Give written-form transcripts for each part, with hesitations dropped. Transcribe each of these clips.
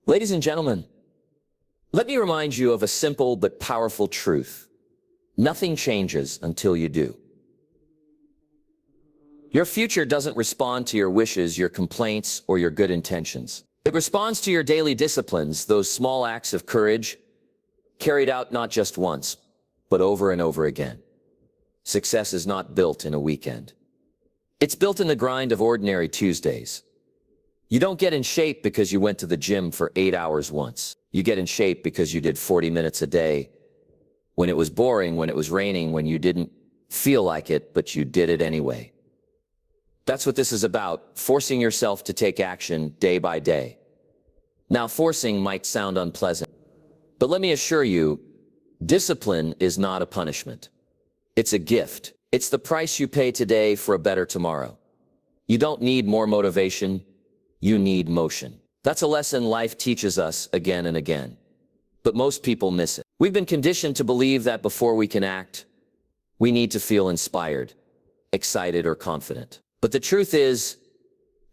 Ladies and gentlemen, let me remind you of a simple but powerful truth. Nothing changes until you do. Your future doesn't respond to your wishes, your complaints, or your good intentions. It responds to your daily disciplines, those small acts of courage, carried out not just once, but over and over again. Success is not built in a weekend. It's built in the grind of ordinary Tuesdays. You don't get in shape because you went to the gym for 8 hours once. You get in shape because you did 40 minutes a day. When it was boring, when it was raining, when you didn't feel like it, but you did it anyway. That's what this is about, forcing yourself to take action day by day. Now, forcing might sound unpleasant, but let me assure you, discipline is not a punishment. It's a gift. It's the price you pay today for a better tomorrow. You don't need more motivation. You need motion. That's a lesson life teaches us again and again. But most people miss it. We've been conditioned to believe that before we can act, we need to feel inspired, excited, or confident. But the truth is,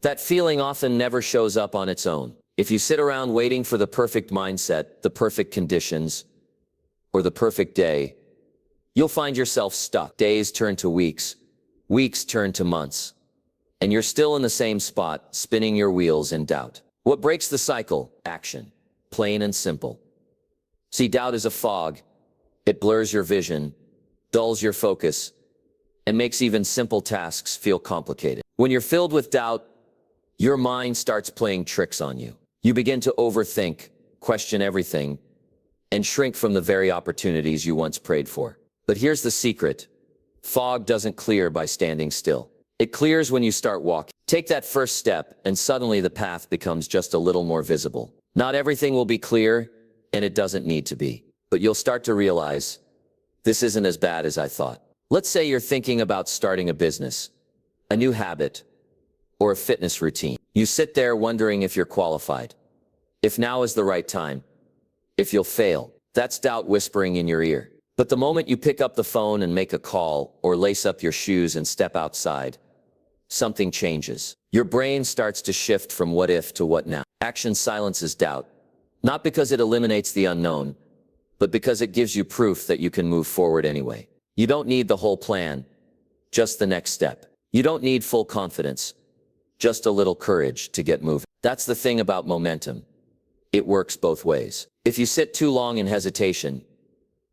that feeling often never shows up on its own. If you sit around waiting for the perfect mindset, the perfect conditions, or the perfect day, you'll find yourself stuck. Days turn to weeks, weeks turn to months, and you're still in the same spot, spinning your wheels in doubt. What breaks the cycle? Action. Plain and simple. See, doubt is a fog. It blurs your vision, dulls your focus, and makes even simple tasks feel complicated. When you're filled with doubt, your mind starts playing tricks on you. You begin to overthink, question everything, and shrink from the very opportunities you once prayed for. But here's the secret. Fog doesn't clear by standing still. It clears when you start walking. Take that first step, and suddenly the path becomes just a little more visible. Not everything will be clear, and it doesn't need to be. But you'll start to realize, this isn't as bad as I thought. Let's say you're thinking about starting a business, a new habit, or a fitness routine. You sit there wondering if you're qualified, if now is the right time, if you'll fail. That's doubt whispering in your ear. But the moment you pick up the phone and make a call, or lace up your shoes and step outside, something changes. Your brain starts to shift from what if to what now. Action silences doubt, not because it eliminates the unknown, but because it gives you proof that you can move forward anyway. You don't need the whole plan, just the next step. You don't need full confidence, just a little courage to get moving. That's the thing about momentum. It works both ways. If you sit too long in hesitation,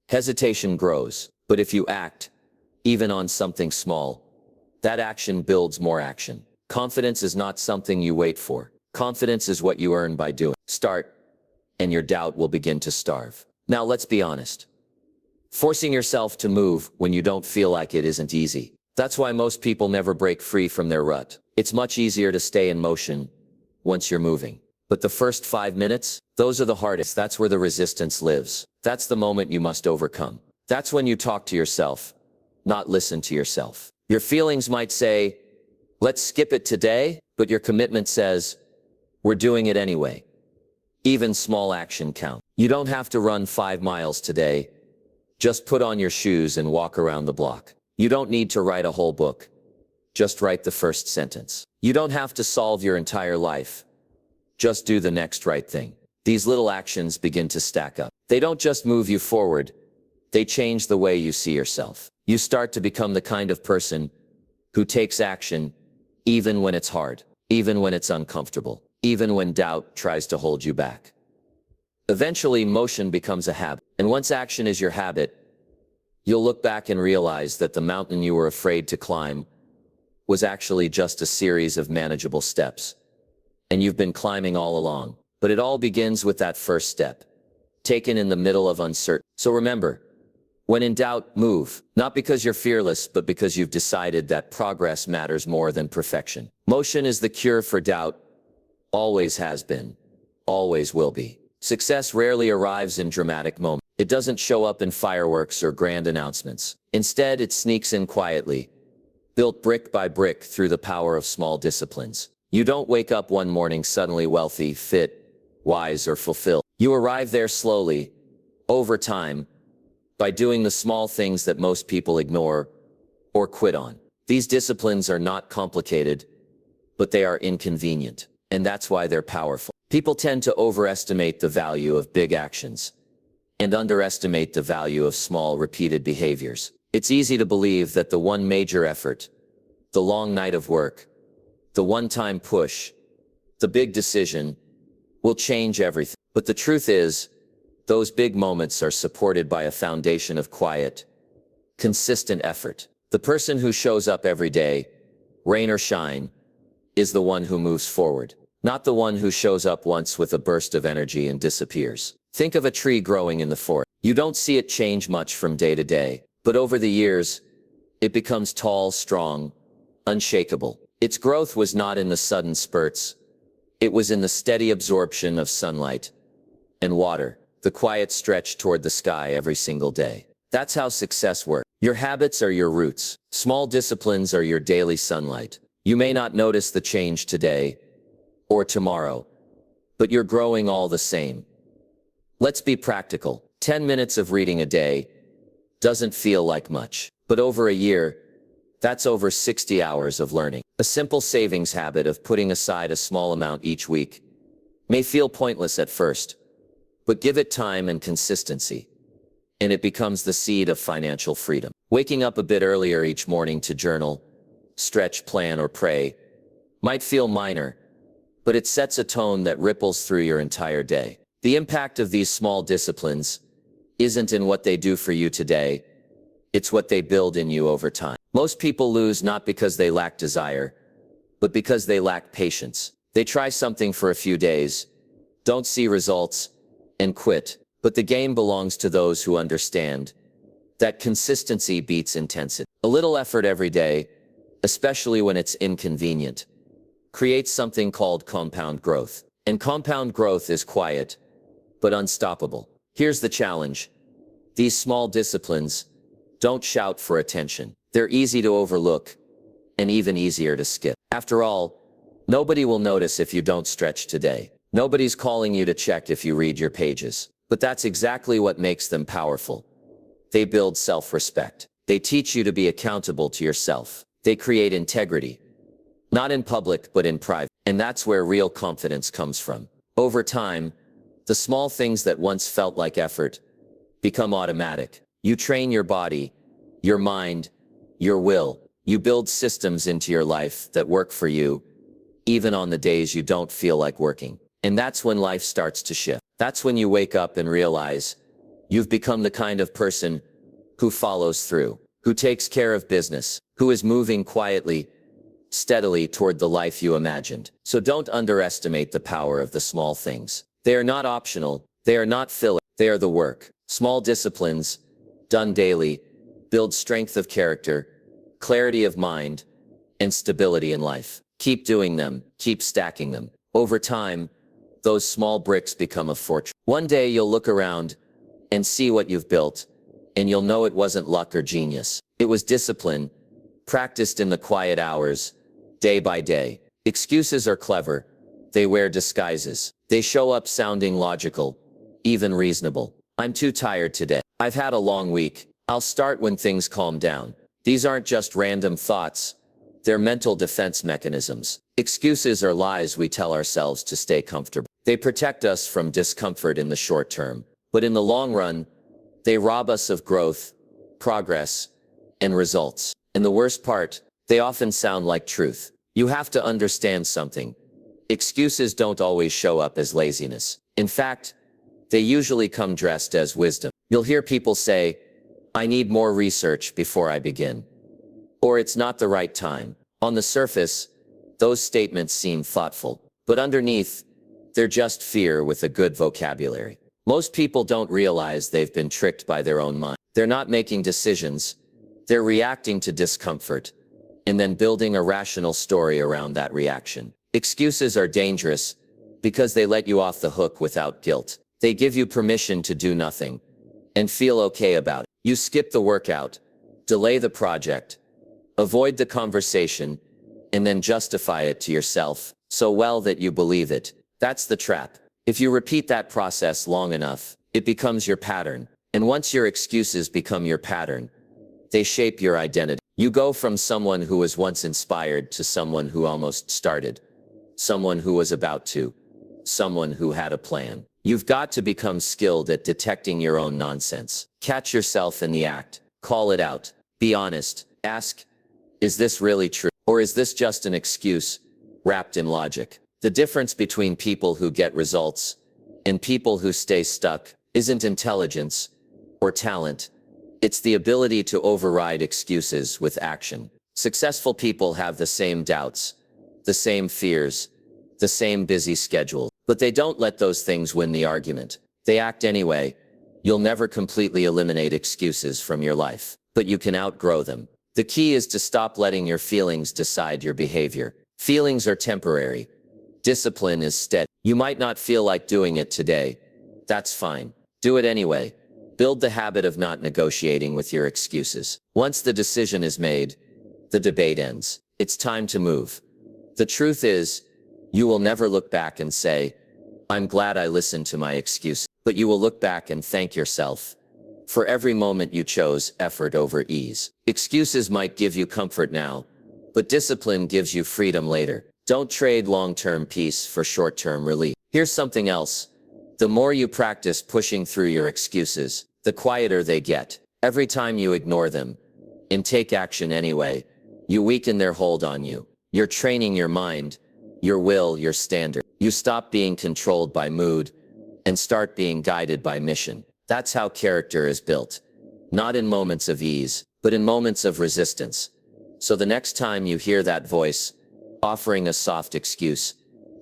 hesitation grows. But if you act, even on something small, that action builds more action. Confidence is not something you wait for. Confidence is what you earn by doing. Start, and your doubt will begin to starve. Now let's be honest. Forcing yourself to move when you don't feel like it isn't easy. That's why most people never break free from their rut. It's much easier to stay in motion once you're moving. But the first 5 minutes, those are the hardest. That's where the resistance lives. That's the moment you must overcome. That's when you talk to yourself, not listen to yourself. Your feelings might say, let's skip it today, but your commitment says, we're doing it anyway. Even small action counts. You don't have to run 5 miles today. Just put on your shoes and walk around the block. You don't need to write a whole book. Just write the first sentence. You don't have to solve your entire life. Just do the next right thing. These little actions begin to stack up. They don't just move you forward. They change the way you see yourself. You start to become the kind of person who takes action even when it's hard, even when it's uncomfortable, even when doubt tries to hold you back. Eventually, motion becomes a habit. And once action is your habit, you'll look back and realize that the mountain you were afraid to climb was actually just a series of manageable steps. And you've been climbing all along. But it all begins with that first step, taken in the middle of uncertainty. So remember, when in doubt, move. Not because you're fearless, but because you've decided that progress matters more than perfection. Motion is the cure for doubt. Always has been. Always will be. Success rarely arrives in dramatic moments. It doesn't show up in fireworks or grand announcements. Instead, it sneaks in quietly, built brick by brick through the power of small disciplines. You don't wake up one morning suddenly wealthy, fit, wise, or fulfilled. You arrive there slowly, over time, by doing the small things that most people ignore or quit on. These disciplines are not complicated, but they are inconvenient, and that's why they're powerful. People tend to overestimate the value of big actions and underestimate the value of small, repeated behaviors. It's easy to believe that the one major effort, the long night of work, the one-time push, the big decision, will change everything. But the truth is, those big moments are supported by a foundation of quiet, consistent effort. The person who shows up every day, rain or shine, is the one who moves forward, not the one who shows up once with a burst of energy and disappears. Think of a tree growing in the forest. You don't see it change much from day to day, but over the years, it becomes tall, strong, unshakable. Its growth was not in the sudden spurts. It was in the steady absorption of sunlight and water, the quiet stretch toward the sky every single day. That's how success works. Your habits are your roots. Small disciplines are your daily sunlight. You may not notice the change today or tomorrow, but you're growing all the same. Let's be practical. 10 minutes of reading a day doesn't feel like much, but over a year, that's over 60 hours of learning. A simple savings habit of putting aside a small amount each week may feel pointless at first, but give it time and consistency, and it becomes the seed of financial freedom. Waking up a bit earlier each morning to journal, stretch, plan, or pray might feel minor, but it sets a tone that ripples through your entire day. The impact of these small disciplines isn't in what they do for you today, it's what they build in you over time. Most people lose not because they lack desire, but because they lack patience. They try something for a few days, don't see results, and quit. But the game belongs to those who understand that consistency beats intensity. A little effort every day, especially when it's inconvenient, creates something called compound growth. And compound growth is quiet, but unstoppable. Here's the challenge. These small disciplines don't shout for attention. They're easy to overlook, and even easier to skip. After all, nobody will notice if you don't stretch today. Nobody's calling you to check if you read your pages. But that's exactly what makes them powerful. They build self-respect. They teach you to be accountable to yourself. They create integrity, not in public, but in private. And that's where real confidence comes from. Over time, the small things that once felt like effort become automatic. You train your body, your mind, your will. You build systems into your life that work for you, even on the days you don't feel like working. And that's when life starts to shift. That's when you wake up and realize you've become the kind of person who follows through, who takes care of business, who is moving quietly, steadily toward the life you imagined. So don't underestimate the power of the small things. They are not optional. They are not filler. They are the work. Small disciplines, done daily, build strength of character, clarity of mind, and stability in life. Keep doing them. Keep stacking them. Over time, those small bricks become a fortress. One day you'll look around and see what you've built, and you'll know it wasn't luck or genius. It was discipline, practiced in the quiet hours, day by day. Excuses are clever. They wear disguises. They show up sounding logical, even reasonable. I'm too tired today. I've had a long week. I'll start when things calm down. These aren't just random thoughts. They're mental defense mechanisms. Excuses are lies we tell ourselves to stay comfortable. They protect us from discomfort in the short term, but in the long run, they rob us of growth, progress, and results. And the worst part, they often sound like truth. You have to understand something. Excuses don't always show up as laziness. In fact, they usually come dressed as wisdom. You'll hear people say, "I need more research before I begin," or "It's not the right time." On the surface, those statements seem thoughtful, but underneath, they're just fear with a good vocabulary. Most people don't realize they've been tricked by their own mind. They're not making decisions. They're reacting to discomfort, and then building a rational story around that reaction. Excuses are dangerous because they let you off the hook without guilt. They give you permission to do nothing and feel okay about it. You skip the workout, delay the project, avoid the conversation, and then justify it to yourself so well that you believe it. That's the trap. If you repeat that process long enough, it becomes your pattern. And once your excuses become your pattern, they shape your identity. You go from someone who was once inspired to someone who almost started, someone who was about to, someone who had a plan. You've got to become skilled at detecting your own nonsense. Catch yourself in the act. Call it out. Be honest. Ask, is this really true? Or is this just an excuse wrapped in logic? The difference between people who get results and people who stay stuck isn't intelligence or talent. It's the ability to override excuses with action. Successful people have the same doubts, the same fears, the same busy schedule, but they don't let those things win the argument. They act anyway. You'll never completely eliminate excuses from your life, but you can outgrow them. The key is to stop letting your feelings decide your behavior. Feelings are temporary. Discipline is steady. You might not feel like doing it today. That's fine. Do it anyway. Build the habit of not negotiating with your excuses. Once the decision is made, the debate ends. It's time to move. The truth is, you will never look back and say, I'm glad I listened to my excuse. But you will look back and thank yourself for every moment you chose effort over ease. Excuses might give you comfort now, but discipline gives you freedom later. Don't trade long-term peace for short-term relief. Here's something else. The more you practice pushing through your excuses, the quieter they get. Every time you ignore them and take action anyway, you weaken their hold on you. You're training your mind, your will, your standard. You stop being controlled by mood and start being guided by mission. That's how character is built. Not in moments of ease, but in moments of resistance. So the next time you hear that voice offering a soft excuse,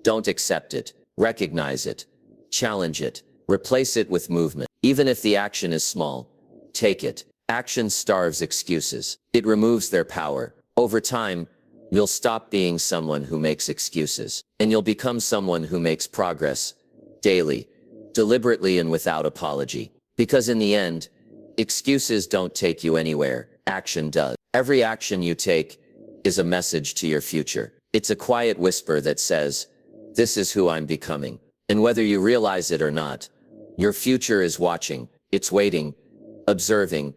don't accept it. Recognize it. Challenge it. Replace it with movement. Even if the action is small, take it. Action starves excuses. It removes their power. Over time, you'll stop being someone who makes excuses, and you'll become someone who makes progress daily, deliberately and without apology. Because in the end, excuses don't take you anywhere. Action does. Every action you take is a message to your future. It's a quiet whisper that says, this is who I'm becoming. And whether you realize it or not, your future is watching. It's waiting, observing,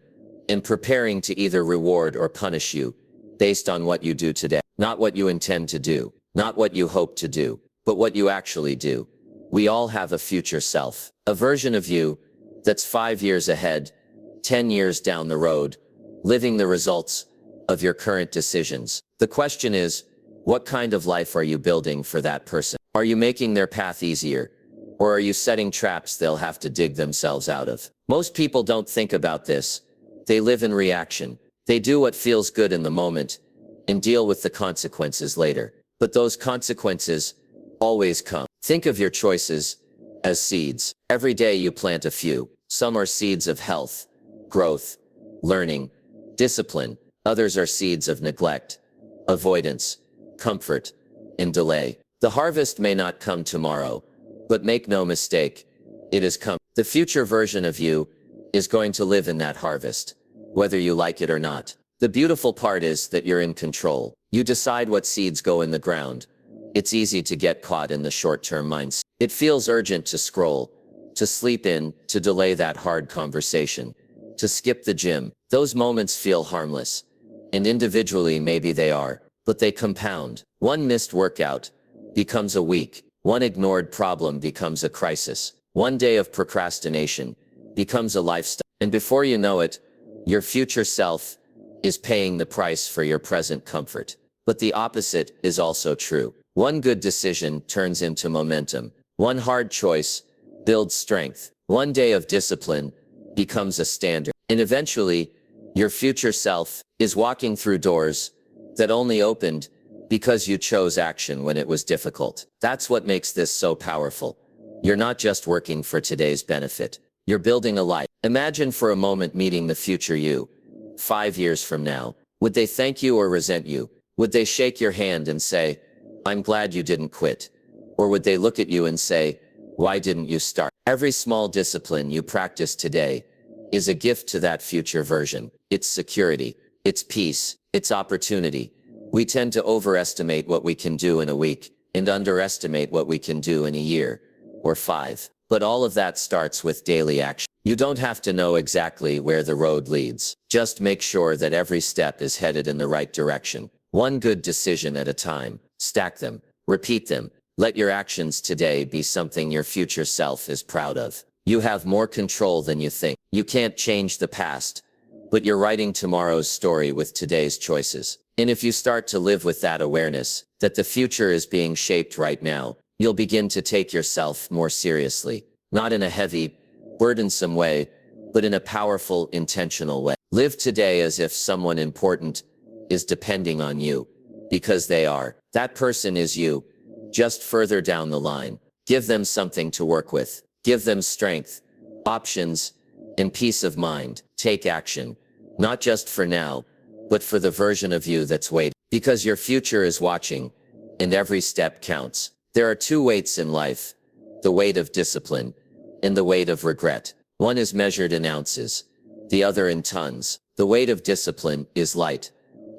and preparing to either reward or punish you based on what you do today. Not what you intend to do, not what you hope to do, but what you actually do. We all have a future self, a version of you that's 5 years ahead, 10 years down the road, living the results of your current decisions. The question is, what kind of life are you building for that person? Are you making their path easier? Or are you setting traps they'll have to dig themselves out of? Most people don't think about this. They live in reaction. They do what feels good in the moment and deal with the consequences later. But those consequences always come. Think of your choices as seeds. Every day you plant a few. Some are seeds of health, growth, learning, discipline. Others are seeds of neglect, avoidance, comfort, and delay. The harvest may not come tomorrow, but make no mistake, it is coming. The future version of you is going to live in that harvest, whether you like it or not. The beautiful part is that you're in control. You decide what seeds go in the ground. It's easy to get caught in the short-term mindset. It feels urgent to scroll, to sleep in, to delay that hard conversation, to skip the gym. Those moments feel harmless. And individually maybe they are, but they compound. One missed workout becomes a week. One ignored problem becomes a crisis. One day of procrastination becomes a lifestyle. And before you know it, your future self is paying the price for your present comfort. But the opposite is also true. One good decision turns into momentum. One hard choice builds strength. One day of discipline becomes a standard. And eventually, your future self is walking through doors that only opened because you chose action when it was difficult. That's what makes this so powerful. You're not just working for today's benefit. You're building a life. Imagine for a moment meeting the future you. 5 years from now, would they thank you or resent you? Would they shake your hand and say, I'm glad you didn't quit? Or would they look at you and say, why didn't you start? Every small discipline you practice today is a gift to that future version. It's security, it's peace, it's opportunity. We tend to overestimate what we can do in a week and underestimate what we can do in a year or 5. But all of that starts with daily action. You don't have to know exactly where the road leads. Just make sure that every step is headed in the right direction. One good decision at a time. Stack them, repeat them, Let your actions today be something your future self is proud of. You have more control than you think. You can't change the past, but you're writing tomorrow's story with today's choices. And if you start to live with that awareness, that the future is being shaped right now, you'll begin to take yourself more seriously. Not in a heavy, burdensome way, but in a powerful, intentional way. Live today as if someone important is depending on you, because they are. That person is you, just further down the line. Give them something to work with. Give them strength, options, and peace of mind. Take action, not just for now, but for the version of you that's waiting. Because your future is watching, and every step counts. There are two weights in life: the weight of discipline and the weight of regret. One is measured in ounces, the other in tons. The weight of discipline is light,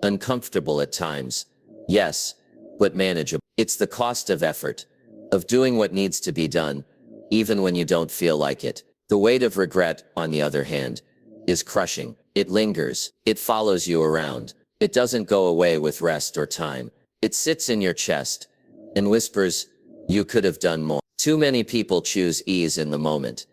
uncomfortable at times, yes, but manageable. It's the cost of effort, of doing what needs to be done, even when you don't feel like it. The weight of regret, on the other hand, is crushing. It lingers. It follows you around. It doesn't go away with rest or time. It sits in your chest and whispers, "You could have done more." Too many people choose ease in the moment,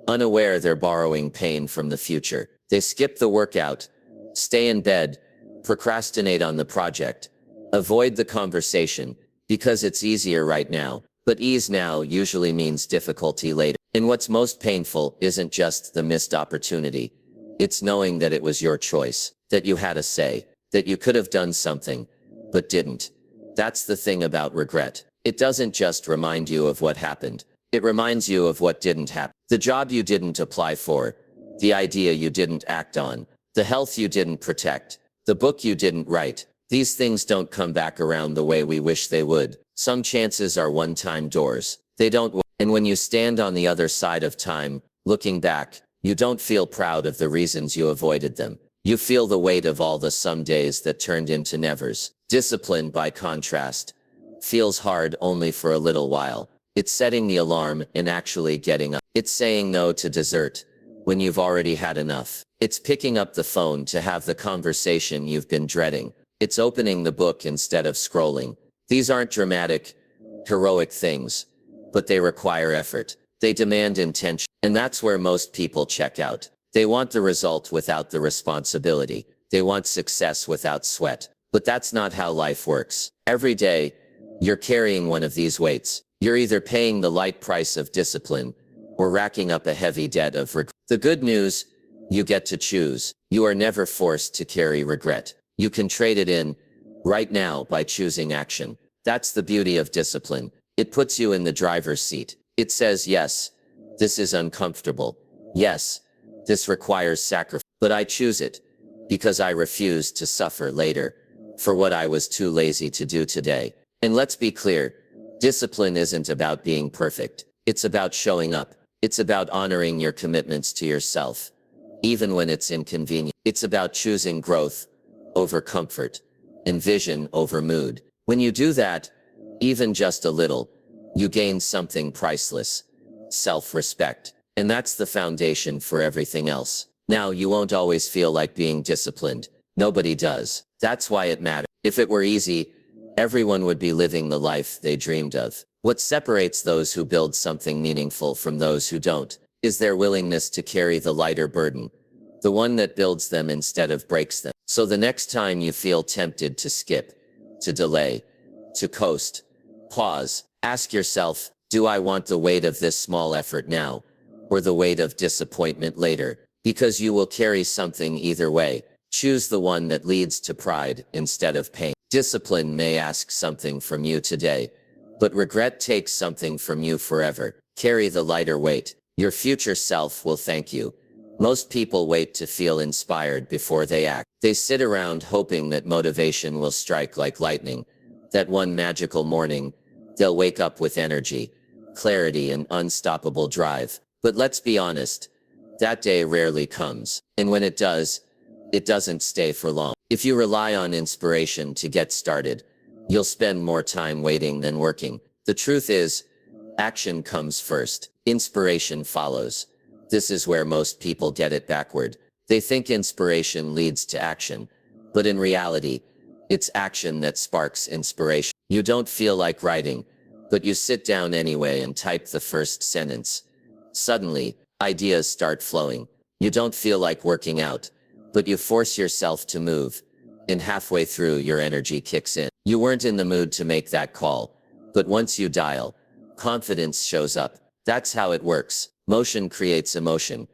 unaware they're borrowing pain from the future. They skip the workout, stay in bed, procrastinate on the project, avoid the conversation, because it's easier right now. But ease now usually means difficulty later. And what's most painful isn't just the missed opportunity. It's knowing that it was your choice, that you had a say, that you could have done something, but didn't. That's the thing about regret. It doesn't just remind you of what happened. It reminds you of what didn't happen. The job you didn't apply for, the idea you didn't act on, the health you didn't protect, the book you didn't write. These things don't come back around the way we wish they would. Some chances are one-time doors. They don't. And when you stand on the other side of time, looking back, you don't feel proud of the reasons you avoided them. You feel the weight of all the some days that turned into nevers. Discipline, by contrast, feels hard only for a little while. It's setting the alarm and actually getting up. It's saying no to dessert when you've already had enough. It's picking up the phone to have the conversation you've been dreading. It's opening the book instead of scrolling. These aren't dramatic, heroic things, but they require effort. They demand intention. And that's where most people check out. They want the result without the responsibility. They want success without sweat. But that's not how life works. Every day, you're carrying one of these weights. You're either paying the light price of discipline or racking up a heavy debt of regret. The good news, you get to choose. You are never forced to carry regret. You can trade it in right now by choosing action. That's the beauty of discipline. It puts you in the driver's seat. It says, yes, this is uncomfortable. Yes, this requires sacrifice. But I choose it because I refuse to suffer later for what I was too lazy to do today. And let's be clear, discipline isn't about being perfect. It's about showing up. It's about honoring your commitments to yourself, even when it's inconvenient. It's about choosing growth over comfort and vision over mood. When you do that, even just a little, you gain something priceless: self-respect. And that's the foundation for everything else. Now, you won't always feel like being disciplined. Nobody does. That's why it matters. If it were easy, everyone would be living the life they dreamed of. What separates those who build something meaningful from those who don't is their willingness to carry the lighter burden, the one that builds them instead of breaks them. So the next time you feel tempted to skip, to delay, to coast, pause, ask yourself, do I want the weight of this small effort now, or the weight of disappointment later? Because you will carry something either way. Choose the one that leads to pride instead of pain. Discipline may ask something from you today, but regret takes something from you forever. Carry the lighter weight. Your future self will thank you. Most people wait to feel inspired before they act. They sit around hoping that motivation will strike like lightning. That one magical morning, they'll wake up with energy, clarity, and unstoppable drive. But let's be honest, that day rarely comes. And when it does, it doesn't stay for long. If you rely on inspiration to get started, you'll spend more time waiting than working. The truth is, action comes first. Inspiration follows. This is where most people get it backward. They think inspiration leads to action, but in reality, it's action that sparks inspiration. You don't feel like writing, But you sit down anyway and type the first sentence. Suddenly, ideas start flowing. You don't feel like working out, but you force yourself to move. And halfway through, your energy kicks in. You weren't in the mood to make that call, but once you dial, confidence shows up. That's how it works. Motion creates emotion.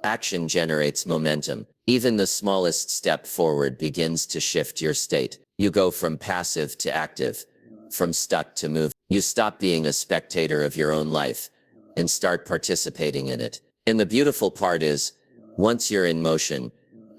Action generates momentum. Even the smallest step forward begins to shift your state. You go from passive to active, from stuck to move. You stop being a spectator of your own life and start participating in it. And the beautiful part is, once you're in motion,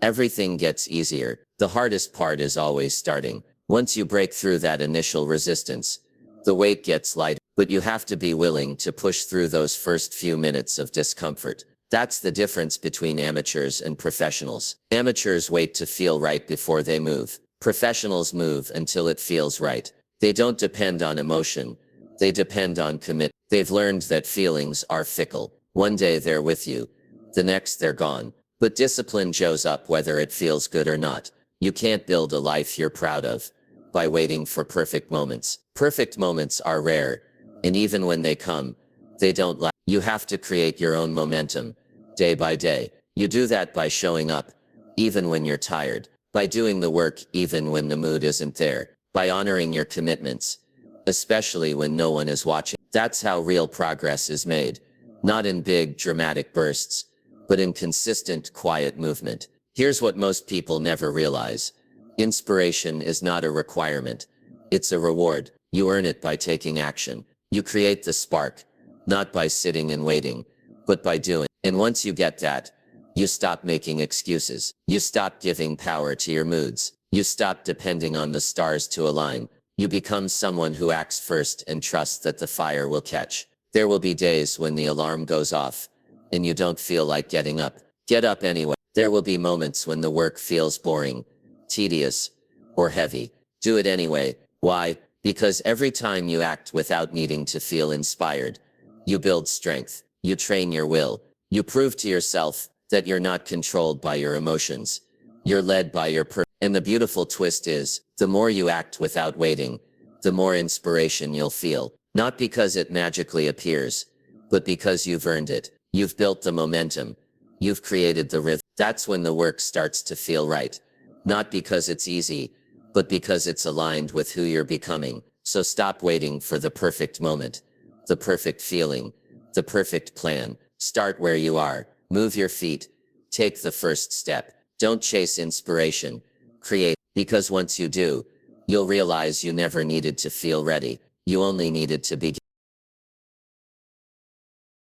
everything gets easier. The hardest part is always starting. Once you break through that initial resistance, the weight gets lighter, but you have to be willing to push through those first few minutes of discomfort. That's the difference between amateurs and professionals. Amateurs wait to feel right before they move. Professionals move until it feels right. They don't depend on emotion. They depend on commitment. They've learned that feelings are fickle. One day they're with you. The next they're gone. But discipline shows up whether it feels good or not. You can't build a life you're proud of by waiting for perfect moments. Perfect moments are rare, and even when they come, they don't last. You have to create your own momentum, day by day. You do that by showing up, even when you're tired, by doing the work even when the mood isn't there, by honoring your commitments, especially when no one is watching. That's how real progress is made, not in big, dramatic bursts, but in consistent, quiet movement. Here's what most people never realize. Inspiration is not a requirement. It's a reward. You earn it by taking action. You create the spark, not by sitting and waiting, but by doing. And once you get that, you stop making excuses. You stop giving power to your moods. You stop depending on the stars to align. You become someone who acts first and trusts that the fire will catch. There will be days when the alarm goes off, and you don't feel like getting up. Get up anyway. There will be moments when the work feels boring, tedious, or heavy. Do it anyway. Why? Because every time you act without needing to feel inspired, you build strength. You train your will. You prove to yourself that you're not controlled by your emotions. You're led by your And the beautiful twist is, the more you act without waiting, the more inspiration you'll feel. Not because it magically appears, but because you've earned it. You've built the momentum. You've created the rhythm. That's when the work starts to feel right. Not because it's easy, but because it's aligned with who you're becoming. So stop waiting for the perfect moment, the perfect feeling, the perfect plan. Start where you are. Move your feet. Take the first step. Don't chase inspiration. Create. Because once you do, you'll realize you never needed to feel ready. You only needed to begin.